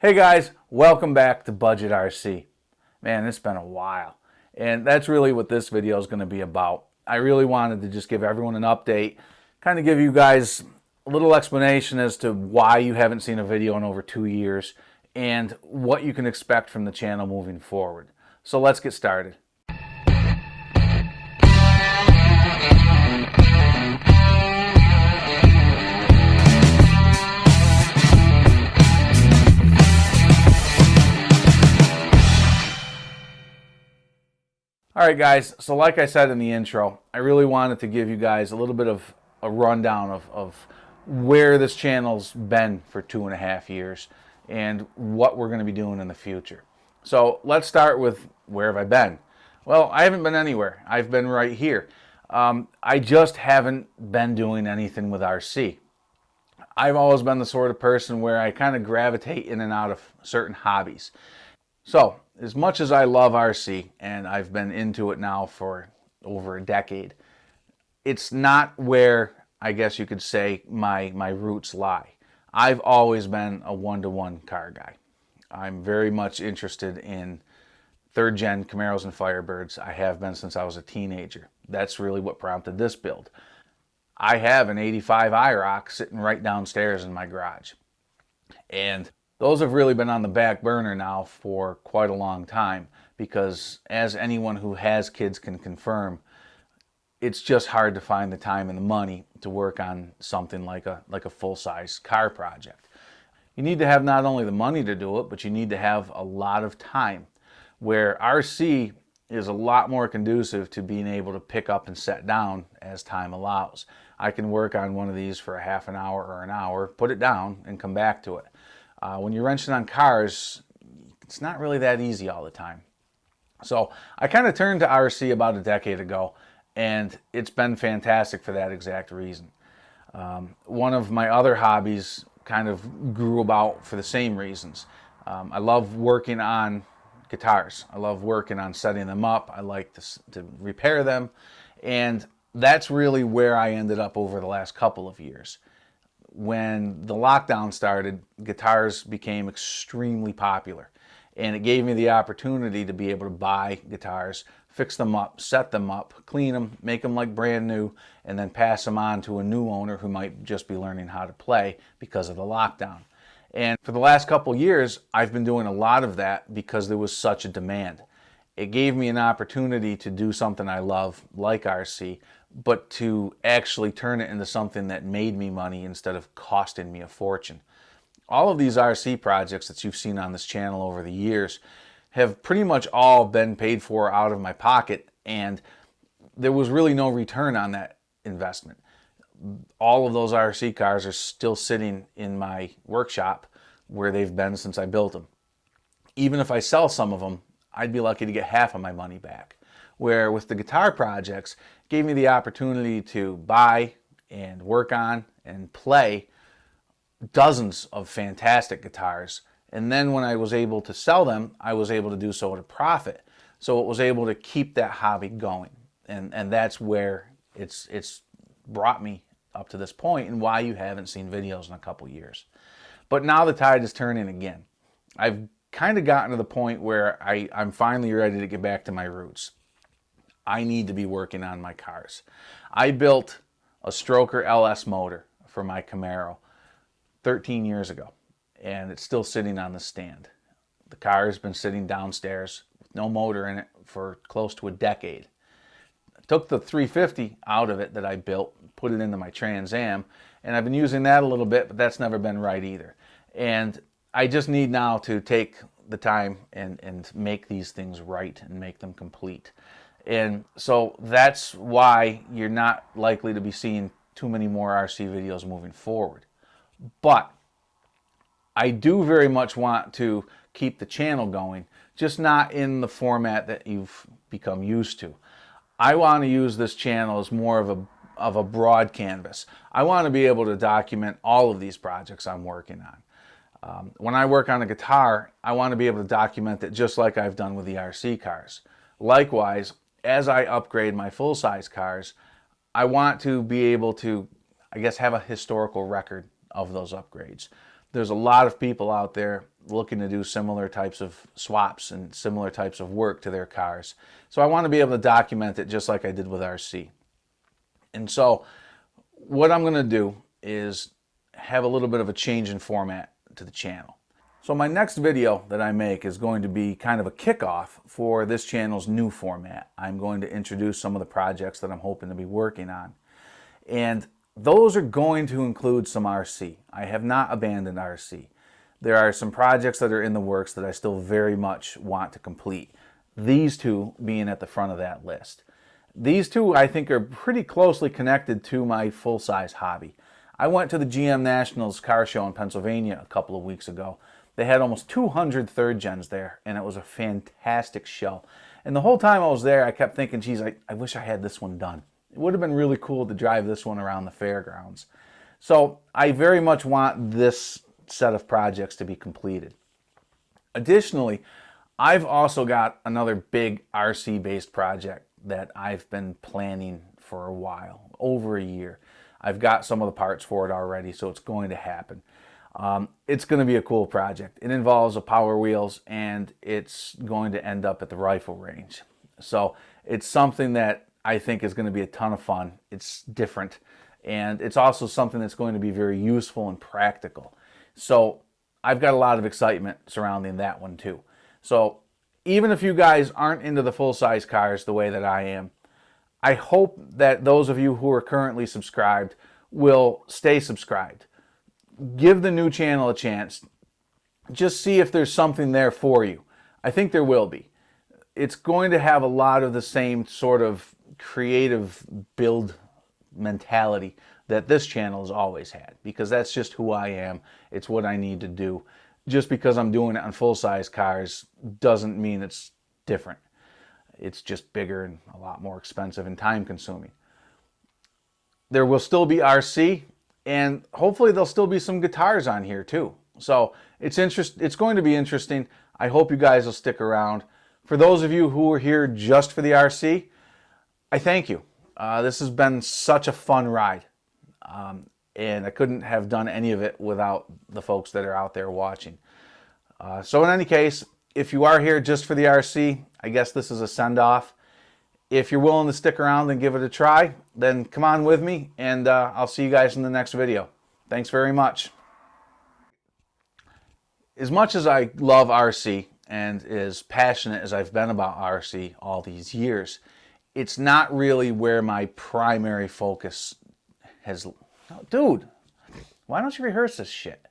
Hey guys, welcome back to Budget RC. Man, it's been a while. And that's really what this video is going to be about. I really wanted to just give everyone an update, kind of give you guys a little explanation as to why you haven't seen a video in over 2 years and what you can expect from the channel moving forward. So let's get started. Alright guys, so like I said in the intro, I really wanted to give you guys a little bit of a rundown of where this channel's been for 2.5 years and what we're going to be doing in the future. So let's start with where have I been? Well, I haven't been anywhere. I've been right here. I just haven't been doing anything with RC. I've always been the sort of person where I kind of gravitate in and out of certain hobbies. So, as much as I love RC, and I've been into it now for over a decade, it's not where, I guess you could say, my roots lie. I've always been a one-to-one car guy. I'm very much interested in third-gen Camaros and Firebirds. I have been since I was a teenager. That's really what prompted this build. I have an 85 iroc sitting right downstairs in my garage. And those have really been on the back burner now for quite a long time because, as anyone who has kids can confirm, it's just hard to find the time and the money to work on something like a full-size car project. You need to have not only the money to do it, but you need to have a lot of time, where RC is a lot more conducive to being able to pick up and set down as time allows. I can work on one of these for a half an hour or an hour, put it down, and come back to it. When you're wrenching on cars, it's not really that easy all the time. So I kind of turned to RC about a decade ago, and it's been fantastic for that exact reason. One of my other hobbies kind of grew about for the same reasons. I love working on guitars. I love working on setting them up. I like to repair them, and that's really where I ended up over the last couple of years. When the lockdown started, guitars became extremely popular, and it gave me the opportunity to be able to buy guitars, fix them up, set them up, clean them, make them like brand new, and then pass them on to a new owner who might just be learning how to play because of the lockdown. And for the last couple years, I've been doing a lot of that because there was such a demand. It gave me an opportunity to do something I love, like RC, but to actually turn it into something that made me money instead of costing me a fortune. All of these RC projects that you've seen on this channel over the years have pretty much all been paid for out of my pocket, and there was really no return on that investment. All of those RC cars are still sitting in my workshop where they've been since I built them. Even if I sell some of them, I'd be lucky to get half of my money back. Where with the guitar projects, it gave me the opportunity to buy and work on and play dozens of fantastic guitars. And then when I was able to sell them, I was able to do so at a profit. So it was able to keep that hobby going. And that's where it's brought me up to this point and why you haven't seen videos in a couple years. But now the tide is turning again. I've kind of gotten to the point where I'm finally ready to get back to my roots. I need to be working on my cars. I built a stroker LS motor for my Camaro 13 years ago, and it's still sitting on the stand. The car has been sitting downstairs with no motor in it for close to a decade. I took the 350 out of it that I built, put it into my Trans Am, and I've been using that a little bit, but that's never been right either. And I just need now to take the time and make these things right and make them complete. And so that's why you're not likely to be seeing too many more RC videos moving forward. But I do very much want to keep the channel going, just not in the format that you've become used to. I want to use this channel as more of a broad canvas. I want to be able to document all of these projects I'm working on. When I work on a guitar, I want to be able to document it just like I've done with the RC cars. Likewise, as I upgrade my full-size cars, I want to be able to, I guess, have a historical record of those upgrades. There's a lot of people out there looking to do similar types of swaps and similar types of work to their cars. So I want to be able to document it just like I did with RC. And so what I'm going to do is have a little bit of a change in format to the channel. So my next video that I make is going to be kind of a kickoff for this channel's new format. I'm going to introduce some of the projects that I'm hoping to be working on. And those are going to include some RC. I have not abandoned RC. There are some projects that are in the works that I still very much want to complete. These two being at the front of that list. These two I think are pretty closely connected to my full-size hobby. I went to the GM Nationals car show in Pennsylvania a couple of weeks ago. They had almost 200 third gens there, and it was a fantastic show. And the whole time I was there, I kept thinking, geez, I wish I had this one done. It would have been really cool to drive this one around the fairgrounds. So I very much want this set of projects to be completed. Additionally, I've also got another big RC-based project that I've been planning for a while, over a year. I've got some of the parts for it already, so it's going to happen. It's going to be a cool project. It involves a Power Wheels, and it's going to end up at the rifle range. So it's something that I think is going to be a ton of fun. It's different, and it's also something that's going to be very useful and practical. So I've got a lot of excitement surrounding that one too. So even if you guys aren't into the full-size cars the way that I am, I hope that those of you who are currently subscribed will stay subscribed. Give the new channel a chance. Just see if there's something there for you. I think there will be. It's going to have a lot of the same sort of creative build mentality that this channel has always had, because that's just who I am. It's what I need to do. Just because I'm doing it on full-size cars doesn't mean it's different. It's just bigger and a lot more expensive and time-consuming. There will still be RC, and hopefully there'll still be some guitars on here too. So it's going to be interesting. I hope you guys will stick around. For those of you who are here just for the RC, I thank you. This has been such a fun ride. And I couldn't have done any of it without the folks that are out there watching. So in any case, if you are here just for the RC, I guess this is a send-off. If you're willing to stick around and give it a try, then come on with me, and I'll see you guys in the next video. Thanks very much. As much as I love RC and as passionate as I've been about RC all these years, it's not really where my primary focus has... Dude, why don't you rehearse this shit?